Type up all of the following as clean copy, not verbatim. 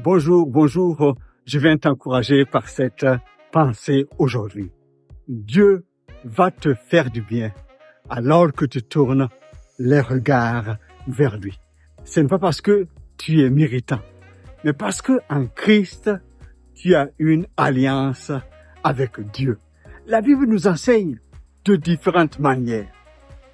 Bonjour, je viens t'encourager par cette pensée aujourd'hui. Dieu va te faire du bien alors que tu tournes les regards vers lui. Ce n'est pas parce que tu es méritant, mais parce que en Christ, tu as une alliance avec Dieu. La Bible nous enseigne de différentes manières.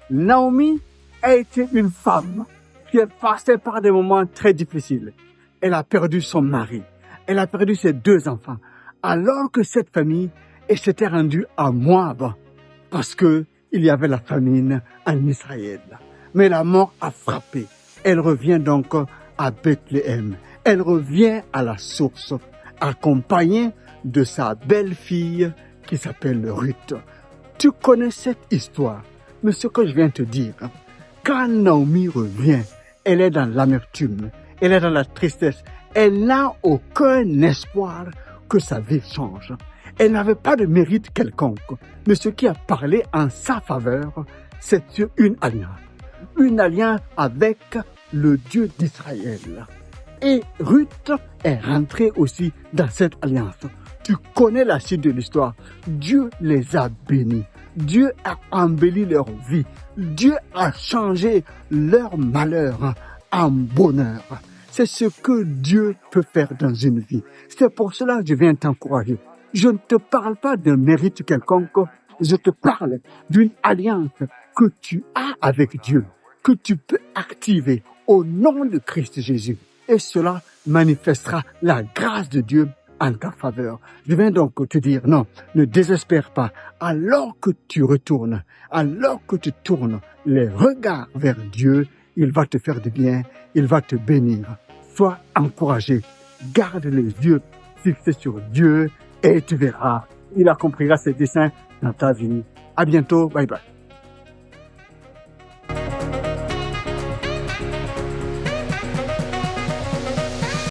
Naomi a été une femme qui est passée par des moments très difficiles. Elle a perdu son mari, elle a perdu ses 2 enfants, alors que cette famille s'était rendue à Moab, parce que il y avait la famine en Israël. Mais la mort a frappé. Elle revient donc à Bethléem. Elle revient à la source, accompagnée de sa belle-fille qui s'appelle Ruth. Tu connais cette histoire, mais ce que je viens te dire, quand Naomi revient, elle est dans l'amertume, elle est dans la tristesse, elle n'a aucun espoir que sa vie change. Elle n'avait pas de mérite quelconque, mais ce qui a parlé en sa faveur, c'est une alliance avec le Dieu d'Israël. Et Ruth est rentrée aussi dans cette alliance. Tu connais la suite de l'histoire. Dieu les a bénis. Dieu a embelli leur vie. Dieu a changé leur malheur en bonheur. C'est ce que Dieu peut faire dans une vie. C'est pour cela que je viens t'encourager. Je ne te parle pas d'un mérite quelconque. Je te parle d'une alliance que tu as avec Dieu, que tu peux activer au nom de Christ Jésus. Et cela manifestera la grâce de Dieu en ta faveur. Je viens donc te dire, non, ne désespère pas. Alors que tu retournes, alors que tu tournes les regards vers Dieu, il va te faire du bien, il va te bénir. Sois encouragé, garde les yeux fixés sur Dieu et tu verras, il accomplira ses desseins dans ta vie. À bientôt, bye bye.